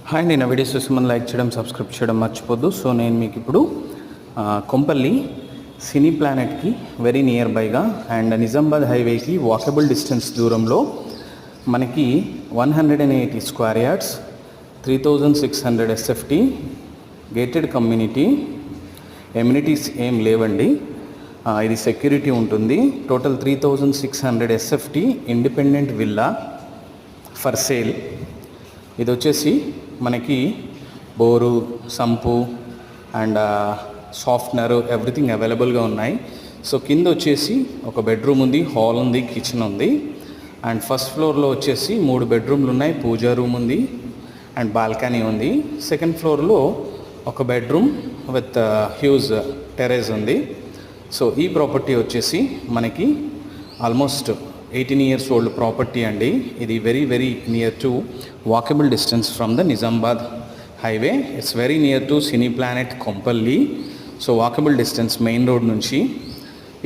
Hi అండి, నా videos చూసి మనం లైక్ చేయడం, సబ్స్క్రైబ్ చేయడం మర్చిపోద్దు. సో నేను మీకు ఇప్పుడు కొంపల్లి సినీ ప్లానెట్కి వెరీ నియర్ బైగా అండ్ నిజామాబాద్ హైవేకి వాకబుల్ డిస్టెన్స్ దూరంలో మనకి 180 square yards, 3600 SFT, gated community, amenities ఏం లేవండి. ఇది సెక్యూరిటీ ఉంటుంది. Total 3600 SFT independent villa for sale. ఇది వచ్చేసి మనకి bore, sump and softener everything అవైలబుల్గా ఉన్నాయి. సో కింద వచ్చేసి ఒక బెడ్రూమ్ ఉంది, హాల్ ఉంది, కిచెన్ ఉంది. అండ్ ఫస్ట్ ఫ్లోర్లో వచ్చేసి 3 బెడ్రూమ్లు ఉన్నాయి, పూజా రూమ్ ఉంది అండ్ బాల్కనీ ఉంది. సెకండ్ ఫ్లోర్లో ఒక బెడ్రూమ్ విత్ హ్యూజ్ టెర్రస్ ఉంది. సో ఈ ప్రాపర్టీ వచ్చేసి మనకి ఆల్మోస్ట్ 18 years ఓల్డ్ ప్రాపర్టీ అండి. ఇది very near to walkable distance from the Nizamabad highway. It's very near to cine planet Kompally. So walkable distance main road నుంచి.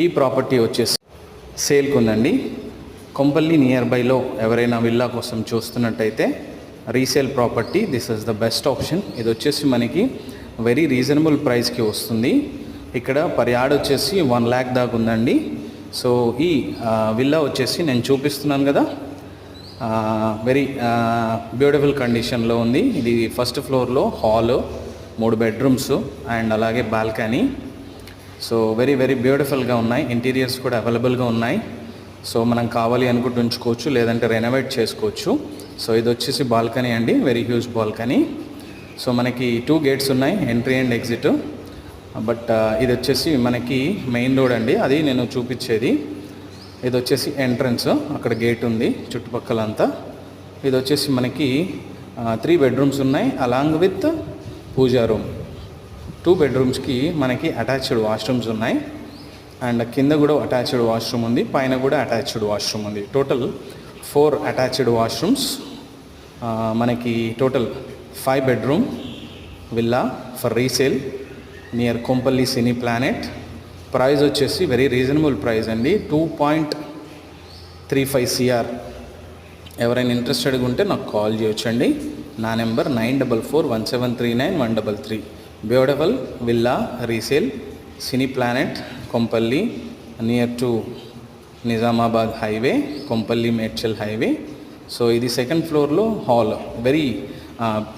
ఈ ప్రాపర్టీ వచ్చేసి సేల్కి ఉందండి. కొంపల్లి నియర్ బైలో ఎవరైనా విల్లా కోసం చూస్తున్నట్టయితే resale property, this is the best option. ఇది వచ్చేసి మనకి వెరీ రీజనబుల్ ప్రైస్కి వస్తుంది. ఇక్కడ పర్ యార్డ్ వచ్చేసి 1 lakh దాకా ఉందండి. సో ఈ విల్లా వచ్చేసి నేను చూపిస్తున్నాను కదా, వెరీ బ్యూటిఫుల్ కండిషన్లో ఉంది. ఇది ఫస్ట్ ఫ్లోర్లో హాల్, 3 bedrooms అండ్ అలాగే బాల్కనీ. సో వెరీ బ్యూటిఫుల్గా ఉన్నాయి. ఇంటీరియర్స్ కూడా అవైలబుల్గా ఉన్నాయి. సో మనం కావాలి అనుకుంటూ ఉంచుకోవచ్చు, లేదంటే రెనోవేట్ చేసుకోవచ్చు. సో ఇది వచ్చేసి బాల్కనీ అండి, వెరీ హ్యూజ్ బాల్కనీ. సో మనకి 2 gates ఉన్నాయి, ఎంట్రీ అండ్ ఎగ్జిట్. బట్ ఇది వచ్చేసి మనకి మెయిన్ రోడ్ అండి, అది నేను చూపించేది. ఇది వచ్చేసి ఎంట్రన్స్, అక్కడ గేట్ ఉంది చుట్టుపక్కలంతా. ఇది వచ్చేసి మనకి 3 bedrooms ఉన్నాయి along with puja room. 2 bedrooms మనకి అటాచ్డ్ వాష్రూమ్స్ ఉన్నాయి అండ్ కింద కూడా అటాచ్డ్ వాష్రూమ్ ఉంది, పైన కూడా అటాచ్డ్ వాష్రూమ్ ఉంది. Total 4 attached washrooms. మనకి total 5 bedroom villa for resale near Kompally cine planet. Price వచ్చేసి వెరీ రీజనబుల్ ప్రైస్ అండి, 2.35 CR. ఎవరైనా ఇంట్రెస్టెడ్గా ఉంటే నాకు కాల్ చేయొచ్చండి. నా number 9441739133. Beautiful villa resale cine planet Kompally near to Nizamabad highway, Kompally Medchal highway. So ఇది సెకండ్ ఫ్లోర్లో హాల్, వెరీ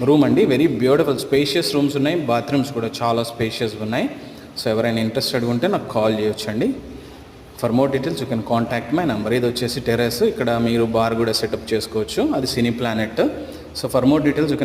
రూమ్ అండి, వెరీ బ్యూటిఫుల్ స్పేషియస్ రూమ్స్ ఉన్నాయి. బాత్రూమ్స్ కూడా చాలా స్పేషియస్గా ఉన్నాయి. సో ఎవరైనా ఇంట్రెస్టెడ్గా ఉంటే నాకు కాల్ చేయొచ్చండి. For more details you can contact my number. ఇది వచ్చేసి టెర్రస్, ఇక్కడ మీరు బార్ కూడా సెటప్ చేసుకోవచ్చు. అది cine planet. So for more details you can